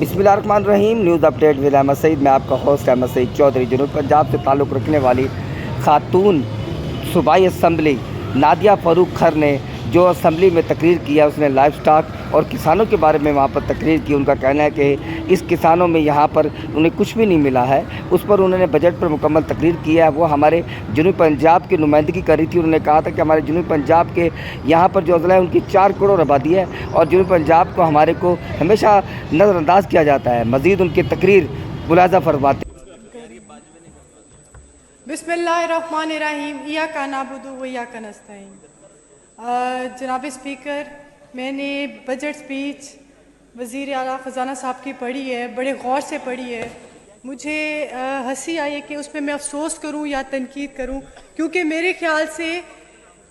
बिस्मिल्लाहिर्रहमानिर्रहीम। News update with Ahmed Saeed. मैं आपका होस्ट अहमद सईद चौधरी। जनूब पंजाब से ताल्लुक़ रखने वाली खातून सूबाई असम्बली नादिया फ़ारूक खर ने जो असम्बली में तकरीर किया, उसने लाइफ स्टॉक और किसानों के बारे में वहाँ पर तकरीर की। उनका कहना है कि इस किसानों में यहाँ पर उन्हें कुछ भी नहीं मिला है। उस पर उन्होंने बजट पर मुकम्मल तकरीर किया है। वो हमारे जनूब पंजाब की नुमाइंदगी कर रही थी। उन्होंने कहा था कि हमारे जनूब पंजाब के यहाँ पर जो अज़ला है उनकी 4 करोड़ आबादी है और जनूब पंजाब को हमारे को हमेशा नज़रअंदाज किया जाता है। मज़ीद उनकी तकरीर मुलाज़ा फरमाते। बिस्मिल्लाहिर्रहमानिर्रहीम। इय्याका नअबुदु व इय्याका नस्तईन। जनाब स्पीकर, मैंने बजट स्पीच वज़ीर आला ख़जाना साहब की पढ़ी है, बड़े गौर से पढ़ी है। मुझे हंसी आई है कि उस पर मैं अफसोस करूं या तनकीद करूं, क्योंकि मेरे ख्याल से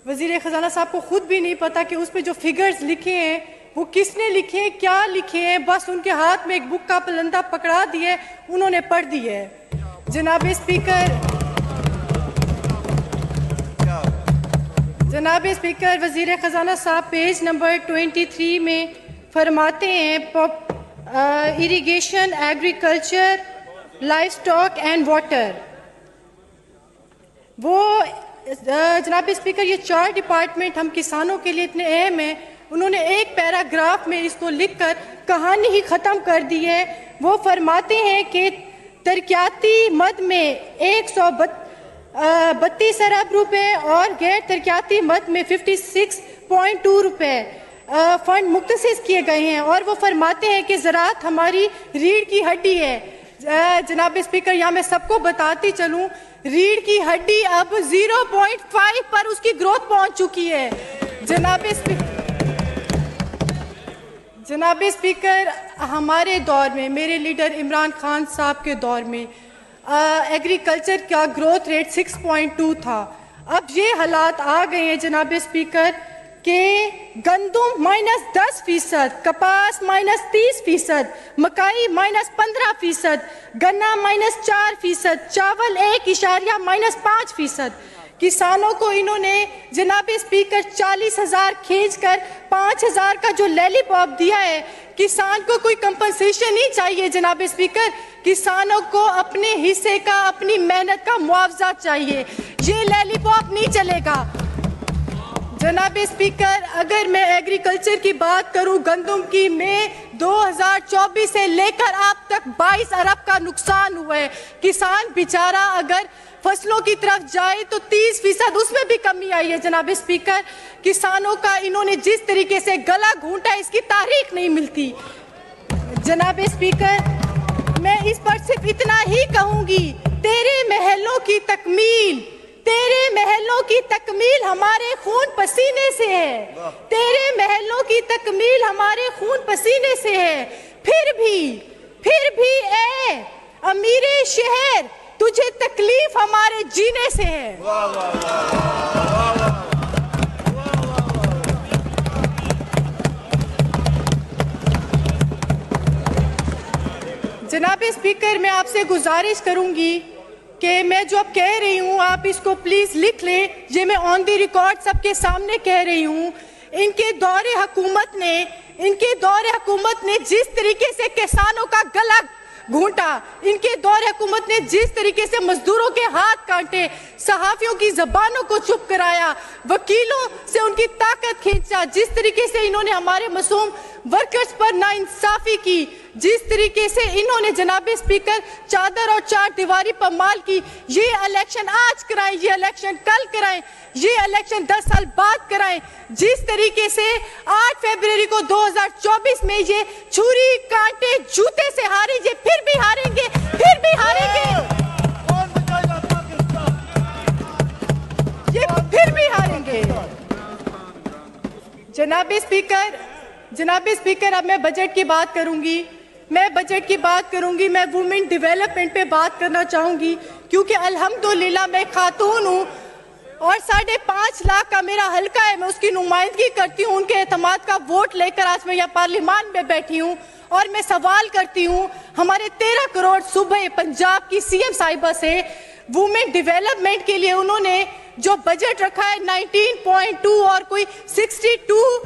वज़ीर ख़जाना साहब को ख़ुद भी नहीं पता कि उस पर जो फिगर्स लिखे हैं वो किसने लिखे हैं, क्या लिखे हैं। बस उनके हाथ में एक बुक का पलंदा पकड़ा दिया है, उन्होंने पढ़ दिया है। जनाब स्पीकर, वज़ीर ख़जाना साहब पेज नंबर 23 में फरमाते हैं irrigation, agriculture, life stock and water. वो जनाब स्पीकर, ये 4 डिपार्टमेंट हम किसानों के लिए इतने अहम हैं, उन्होंने एक पैराग्राफ में इसको लिखकर कहानी ही ख़त्म कर दी है। वो फरमाते हैं कि तरक्याती मद में 132 अरब रुपए और गैर तरक्याती मद में 56.2 रुपए फंड मुख्तसिस किए गए हैं। और वो फरमाते हैं कि ज़राअत हमारी रीढ़ की हड्डी है। जनाब स्पीकर, यहाँ मैं सबको बताती चलूँ, रीढ़ की हड्डी अब 0.5 पर उसकी ग्रोथ पहुंच चुकी है। जनाब स्पीकर, हमारे दौर में, मेरे लीडर इमरान खान साहब के दौर में एग्रीकल्चर का ग्रोथ रेट 6.2 था। अब ये हालात आ गए हैं जनाब स्पीकर कि गंदम -10%, कपास -30%, मकाई -15%, गन्ना -4%, चावल 1.5% किसानों को इन्होंने जनाब स्पीकर 40,000 खींचकर 5,000 का जो लैलीपॉप दिया है। किसान को कोई कंपनसेशन नहीं चाहिए जनाब स्पीकर, किसानों को अपने हिस्से का, अपनी मेहनत का मुआवजा चाहिए। ये लैलीपॉप नहीं चलेगा। जनाब स्पीकर, अगर मैं एग्रीकल्चर की बात करूं, गंदम की में 2024 से लेकर अब तक 22 अरब का नुकसान हुआ है। किसान बेचारा अगर फसलों की तरफ जाए तो 30% उसमें भी कमी आई है। जनाब स्पीकर, किसानों का इन्होंने जिस तरीके से गला घूंटा, इसकी तारीख नहीं मिलती। जनाब स्पीकर, मैं इस पर सिर्फ इतना ही कहूंगी, तेरे महलों की तकमील हमारे खून पसीने से है। तेरे महलों की तकमील हमारे खून पसीने से है। फिर भी ए अमीरे शहर, तुझे तकलीफ हमारे जीने से है। जनाब स्पीकर, मैं आपसे गुजारिश करूंगी कि मैं जो अब कह रही हूं आप इसको प्लीज लिख लें। ये मैं ऑन दी रिकॉर्ड सबके सामने कह रही हूं। इनके दौरे हुकूमत ने जिस तरीके से किसानों का गला घूंटा, इनके दौर हुकूमत ने जिस तरीके से मजदूरों के हाथ काटे, सहाफियों की जबानों को चुप कराया, वकीलों से उनकी ताकत खींचा, जिस तरीके से इन्होंने हमारे मासूम वर्कर्स पर नाइंसाफी की, जिस तरीके से इन्होंने जनाब स्पीकर चादर और चार दीवारी पर माल की। ये इलेक्शन आज कराएं, ये इलेक्शन कल कराएं, ये इलेक्शन 10 साल बाद कराएं। जिस तरीके से 8 फरवरी को 2024 में ये छुरी कांटे जूते से हारे, ये फिर भी हारेंगे। ये फिर भी हारेंगे। जनाब स्पीकर, अब मैं बजट की बात करूंगी। मैं वुमेन डेवलपमेंट पे बात करना चाहूंगी, क्योंकि अल्हम्दुलिल्लाह मैं खातून हूँ और 5.5 लाख का मेरा हल्का है। मैं उसकी नुमाइंदगी करती हूँ, उनके एतमाद का वोट लेकर आज मैं यहाँ पार्लियामान में बैठी हूँ और मैं सवाल करती हूँ हमारे 13 करोड़ सूबे पंजाब की CM साहिबा से, वुमेन डेवलपमेंट के लिए उन्होंने जो बजट रखा है 19.2 और कोई 62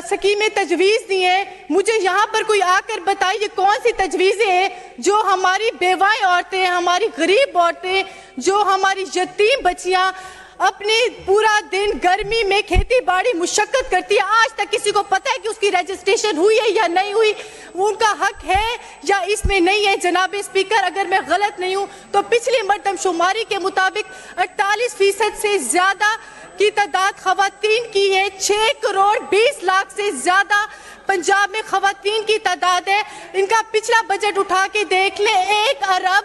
स्कीमें तजवीज़ दी हैं, मुझे यहाँ पर कोई आकर बताइए कौन सी तजवीज़ें हैं जो हमारी बेवाएं औरतें, हमारी गरीब औरतें, जो हमारी यतीम बच्चियाँ अपने पूरा दिन गर्मी में खेती बाड़ी मुशक्कत करती है, आज तक किसी को पता है कि उसकी रजिस्ट्रेशन हुई है या नहीं हुई, उनका हक है या इसमें नहीं है। जनाब स्पीकर, अगर मैं गलत नहीं हूँ तो पिछली मरदमशुमारी के मुताबिक 48% से ज्यादा की तादाद खवातीन की है। 6 करोड़ 20 लाख से ज्यादा पंजाब में खवातीन की तादाद है। इनका पिछला बजट उठा के देख ले, 1 अरब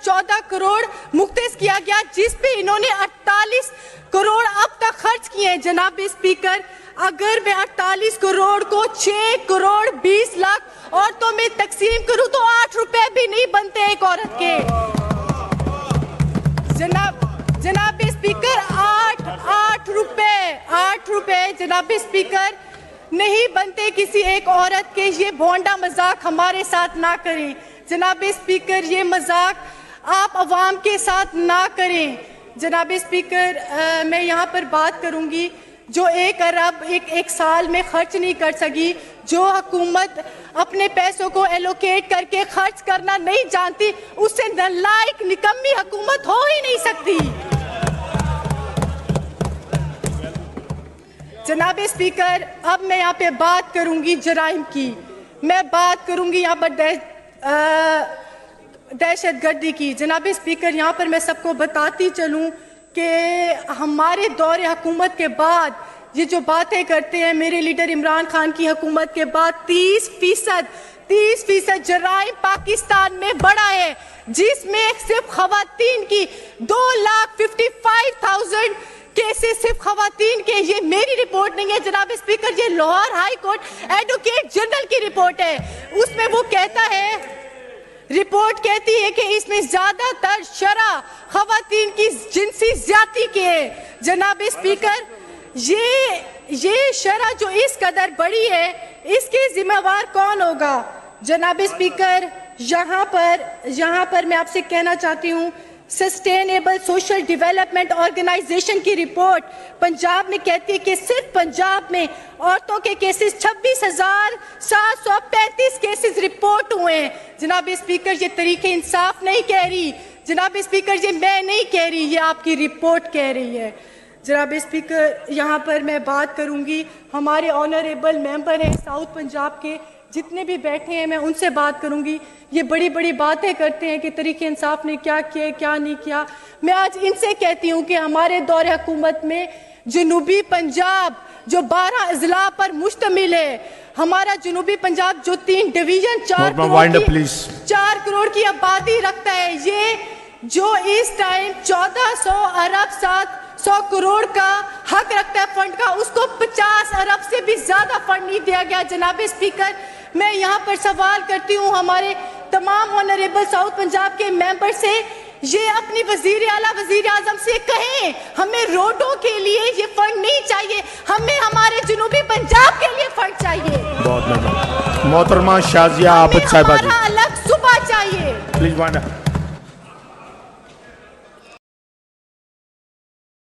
14 करोड़ मुख्तस किया गया, जिस पे इन्होंने 48 करोड़ अब तक खर्च किए हैं। जनाब स्पीकर, अगर मैं 48 करोड़ को 6 करोड़ 20 लाख औरतों में तकसीम करूं तो 8 रुपए भी नहीं बनते एक औरत के। जनाब स्पीकर, 8 रुपए जनाब स्पीकर नहीं बनते किसी एक औरत के। ये भोंडा मजाक हमारे साथ ना करें जनाब स्पीकर, ये मजाक आप अवाम के साथ ना करें। जनाब स्पीकर, मैं यहाँ पर बात करूँगी जो 1 अरब एक साल में खर्च नहीं कर सकी, जो हुकूमत अपने पैसों को एलोकेट करके खर्च करना नहीं जानती, उससे नालायक निकम्मी हुकूमत हो ही नहीं सकती। जनाब स्पीकर, अब मैं यहाँ पे बात करूँगी जराइम की, मैं बात करूँगी यहाँ पर दहशतगर्दी की। जनाब स्पीकर, यहाँ पर मैं सबको बताती चलूँ कि हमारे दौरे हुकूमत के बाद ये जो बातें करते हैं, मेरे लीडर इमरान खान की हुकूमत के बाद 30% जराइम पाकिस्तान में बढ़ा है, जिसमें सिर्फ खवातीन की 2,55,000 केसेस सिर्फ खवातीन के। ये मेरी रिपोर्ट नहीं है जनाब स्पीकर, ये Lahore high court advocate general की रिपोर्ट है। उसमें वो कहता है, रिपोर्ट कहती है कि इसमें ज्यादातर शरह खवातीन की जिनसी ज्यादती के है। जनाब स्पीकर, ये शरह जो इस कदर बड़ी है, इसके जिम्मेवार कौन होगा? जनाब स्पीकर, यहाँ पर मैं आपसे कहना चाहती हूँ, सस्टेनेबल सोशल डेवलपमेंट ऑर्गेनाइजेशन की रिपोर्ट पंजाब में कहती है कि सिर्फ पंजाब में औरतों के केसेस 26,735 केसेस रिपोर्ट हुए हैं। जनाब स्पीकर, ये तरीके इंसाफ नहीं कह रही। जनाब स्पीकर, ये मैं नहीं कह रही, ये आपकी रिपोर्ट कह रही है। जनाब स्पीकर, यहाँ पर मैं बात करूँगी, हमारे ऑनरेबल मेंबर हैं साउथ पंजाब के, जितने भी बैठे हैं मैं उनसे बात करूंगी। ये बड़ी बड़ी बातें करते हैं कि तरीके इंसाफ ने क्या किया क्या नहीं किया। मैं आज इनसे कहती हूं कि हमारे दौरे हुकूमत में जनूबी पंजाब जो 12 अजला पर मुश्तमिल है, हमारा जनूबी पंजाब जो 3 डिवीजन 4 करोड़ की आबादी रखता है, ये जो इस टाइम 1400 अरब 700 करोड़ का हक रखता है फंड का, उसको 50 अरब से भी ज्यादा फंड नहीं दिया गया। जनाब स्पीकर, मैं यहाँ पर सवाल करती हूँ हमारे तमाम ऑनरेबल साउथ पंजाब के मेंबर से, ये अपनी वजीर आला वजीर आजम से कहें, हमें रोडों के लिए ये फंड नहीं चाहिए, हमें हमारे जनूबी पंजाब के लिए फंड चाहिए। बहुत मोहतरमा शाजिया आबिद साहिबा जी, अलग सुबह चाहिए। प्लीज